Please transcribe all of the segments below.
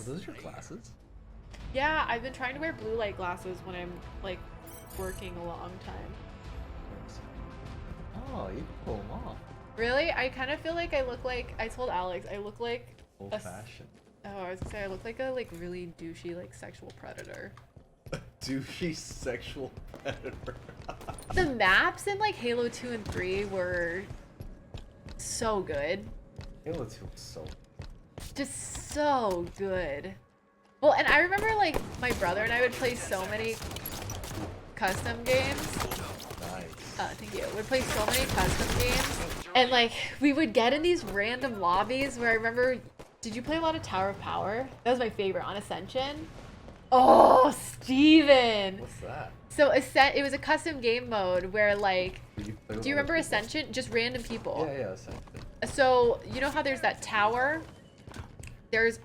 Are those your glasses? Yeah, I've been trying to wear blue light glasses when I'm like working a long time. Oh, you can pull them off. Really? I kind of feel like I look like, I told Alex, I look like Old fashioned. Oh, I was gonna say I look like a really douchey like sexual predator. A douchey sexual predator. The maps in like Halo 2 and 3 were so good. Halo 2 was so Just so good. Well, and I remember like my brother and I would play so many custom games. nice. Thank you. We'd play so many custom games. And like we would get in these random lobbies where I remember, did you play a lot of Tower of Power? That was my favorite on Ascension. Oh, Steven! What's that? So it was a custom game mode where like, do you remember people? Ascension? Just random people. Yeah, Ascension. So you know how there's that tower? There's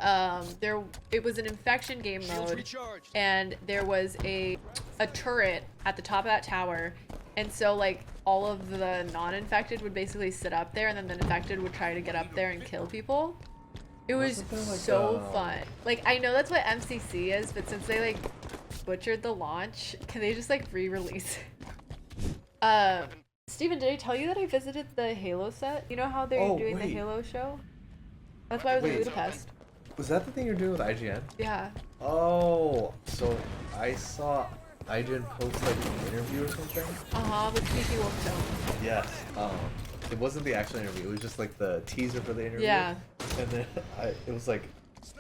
it was an infection game mode, and there was a turret at the top of that tower, and so like all of the non-infected would basically sit up there, and then the infected would try to get up there and kill people. It was like so fun. Like I know that's what MCC is, but since they like butchered the launch, can they just like re-release it? Steven, did I tell you that I visited the Halo set? You know how they're doing the Halo show? That's why I was in Budapest. Was that the thing you're doing with IGN? Yeah. Oh, so I saw IGN post like an interview or something. With Kiki Wolfstone. Yes. It wasn't the actual interview. It was just like the teaser for the interview. Yeah. And then it was like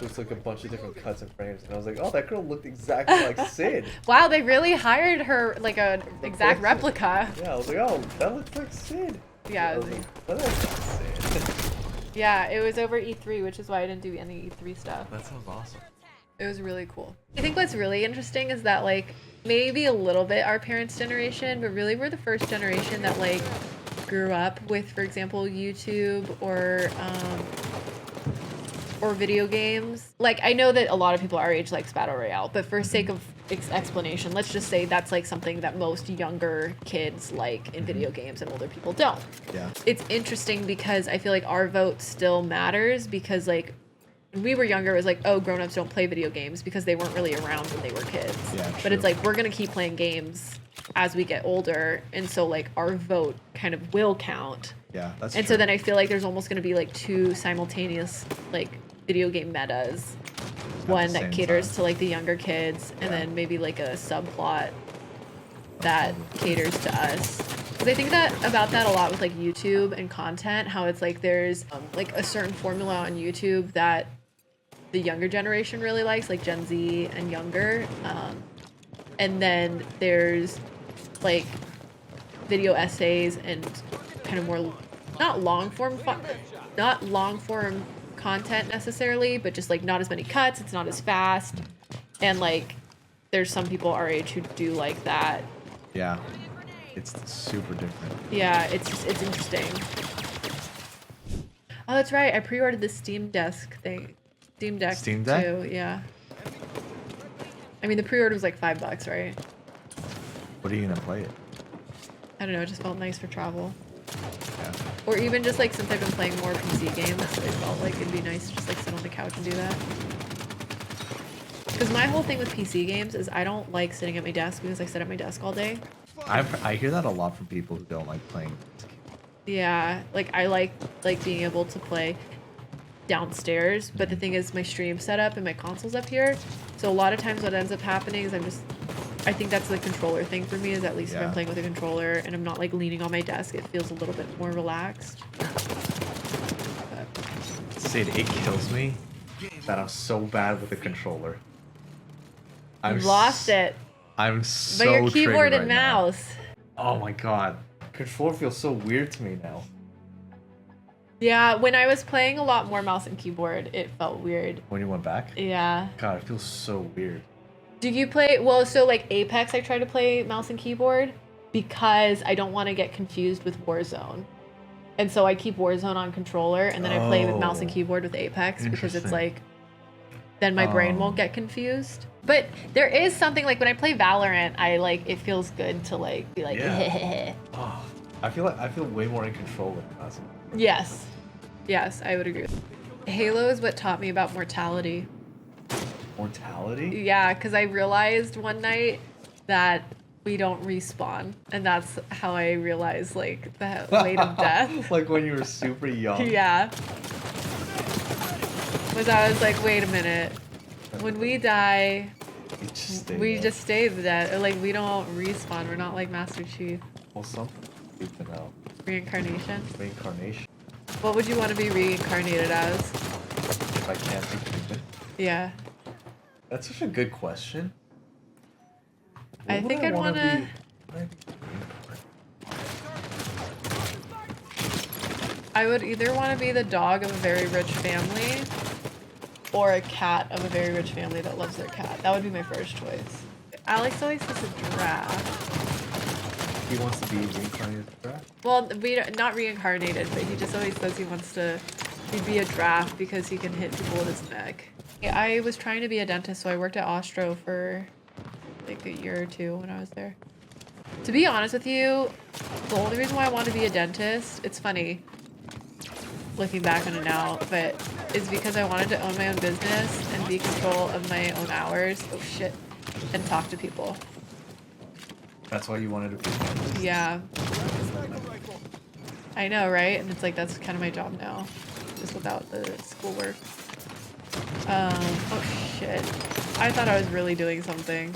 a bunch of different cuts and frames, and I was like, oh, that girl looked exactly like Sid. Wow, they really hired her like an exact replica. Yeah, I was like, oh, that looks like Sid. Yeah. I was like, that looks like Sid. Yeah, it was over E3, which is why I didn't do any E3 stuff. That sounds awesome. It was really cool. I think what's really interesting is that like maybe a little bit our parents' generation, but really we're the first generation that like grew up with, for example, YouTube or video games. Like I know that a lot of people our age likes Battle Royale, but for sake of explanation, let's just say that's like something that most younger kids like in video games and older people don't. Yeah. It's interesting because I feel like our vote still matters because like when we were younger, it was like, oh, grown-ups don't play video games because they weren't really around when they were kids. Yeah, but it's like we're gonna keep playing games as we get older, and so like our vote kind of will count. Yeah, that's and true. so then I feel like there's almost gonna be like two simultaneous like video game metas. One that caters to like the younger kids, and then maybe like a subplot that caters to us. Because I think that about that a lot with like YouTube and content, how it's like there's like a certain formula on YouTube that the younger generation really likes, like Gen Z and younger, and then there's like video essays and kind of more not long form content necessarily, but just like not as many cuts, it's not as fast, and like there's some people our age who do like that. Yeah, it's super different. Yeah, it's interesting. Oh, that's right, I pre-ordered the Steam Deck thing. Steam Deck too, yeah. I mean the pre-order was like $5, right? What are you gonna play it? I don't know, it just felt nice for travel. Yeah. Or even just like since I've been playing more PC games, it felt like it'd be nice to just like sit on the couch and do that. Because my whole thing with PC games is I don't like sitting at my desk because I sit at my desk all day. I hear that a lot from people who don't like playing. Yeah, like I like being able to play downstairs, but the thing is my stream setup and my console's up here. So a lot of times what ends up happening is I think that's the controller thing for me, is at least if I'm playing with a controller and I'm not like leaning on my desk, it feels a little bit more relaxed. Sid, it kills me that I'm so bad with a controller. You've lost it. I'm so But your keyboard and right mouse. Now. Oh my god. Controller feels so weird to me now. Yeah, when I was playing a lot more mouse and keyboard, it felt weird. When you went back? Yeah. God, it feels so weird. Do you play, well, so like Apex, I try to play mouse and keyboard because I don't want to get confused with Warzone. And so I keep Warzone on controller and then I play with mouse and keyboard with Apex because it's like, then my brain won't get confused. But there is something like when I play Valorant, I like, it feels good to like be like, Oh, I feel way more in control with mouse. Yes. Yes, I would agree. Halo is what taught me about mortality. Mortality? Yeah, because I realized one night that we don't respawn, and that's how I realized like the weight of death. Like when you were super young. Yeah. Was I was like, wait a minute. When we die, we just stay dead. Like we don't respawn. We're not like Master Chief. Well, something good to know. Reincarnation. Reincarnation. What would you want to be reincarnated as? If I can't be human. Yeah. That's such a good question. I think I'd want to. I would either want to be the dog of a very rich family or a cat of a very rich family that loves their cat. That would be my first choice. Alex always says a giraffe. He wants to be reincarnated as a giraffe? Well, not reincarnated, but he just always says he wants to be a giraffe because he can hit people with his neck. I was trying to be a dentist, so I worked at Ostro for like a year or two when I was there. To be honest with you, the only reason why I wanted to be a dentist, it's funny looking back on it now, but is because I wanted to own my own business and be in control of my own hours. Oh shit. And talk to people. That's why you wanted to be a dentist? Yeah. I know, right? And it's like, that's kind of my job now, just without the schoolwork. Oh shit. I thought I was really doing something.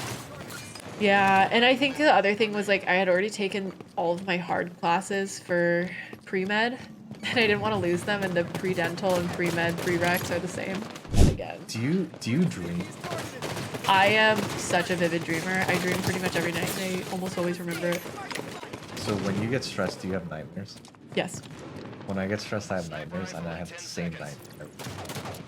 Yeah, and I think the other thing was like, I had already taken all of my hard classes for pre-med, and I didn't want to lose them, and the pre-dental and pre-med prereqs are the same. Again. Do you dream? I am such a vivid dreamer. I dream pretty much every night, and I almost always remember it. So when you get stressed, do you have nightmares? Yes. When I get stressed, I have nightmares, and I have the same nightmare.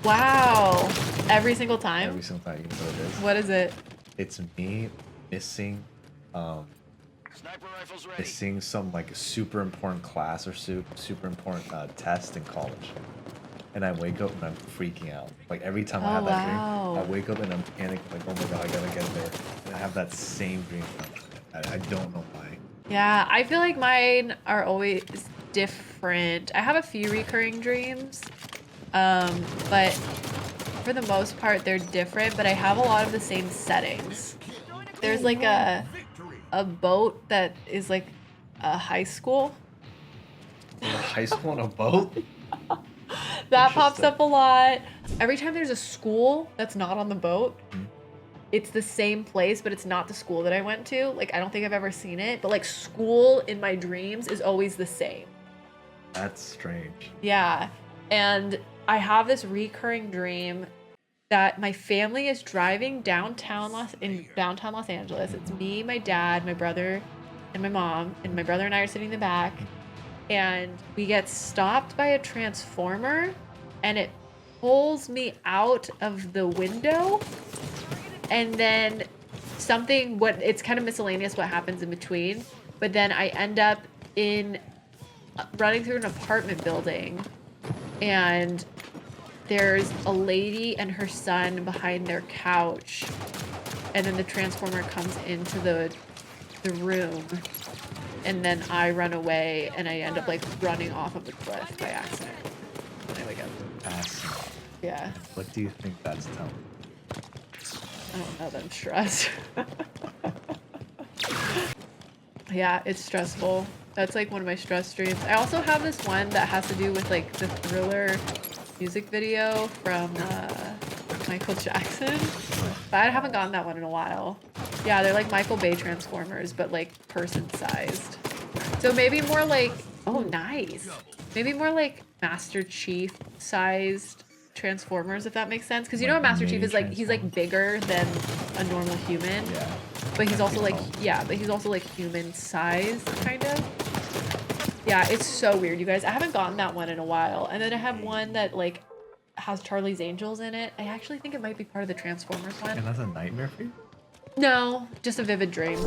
Wow. Every single time? Every single time, you know what it is? What is it? It's me missing, missing some like super important class or super important test in college. And I wake up and I'm freaking out. Like every time I have that dream, I wake up and I'm panicking, like, oh my god, I gotta get there. And I have that same dream. I don't know why. Yeah, I feel like mine are always different. I have a few recurring dreams, but for the most part, they're different, but I have a lot of the same settings. There's like a boat that is like a high school. A high school on a boat? That pops up a lot. Every time there's a school that's not on the boat, it's the same place, but it's not the school that I went to. Like, I don't think I've ever seen it, but like school in my dreams is always the same. That's strange. Yeah. And I have this recurring dream that my family is driving downtown Los Angeles. It's me, my dad, my brother, and my mom, and my brother and I are sitting in the back. And we get stopped by a transformer, and it pulls me out of the window, and then it's kind of miscellaneous what happens in between, but then I end up running through an apartment building, and there's a lady and her son behind their couch, and then the transformer comes into the room, and then I run away, and I end up like running off of the cliff by accident. And I wake up. Fascinating. Yeah. What do you think that's telling? I don't know that I'm stressed. Yeah, it's stressful. That's like one of my stress dreams. I also have this one that has to do with like the Thriller music video from Michael Jackson. But I haven't gotten that one in a while. Yeah, they're like Michael Bay Transformers, but like person-sized. So maybe more like, oh, nice. Maybe more like Master Chief-sized Transformers, if that makes sense. Because you know, Master Chief is like, he's like bigger than a normal human. Yeah. But he's also like, yeah, but he's also like human-sized, kind of. Yeah, it's so weird, you guys. I haven't gotten that one in a while. And then I have one that like has Charlie's Angels in it. I actually think it might be part of the Transformers one. And that's a nightmare for you? No, just a vivid dream.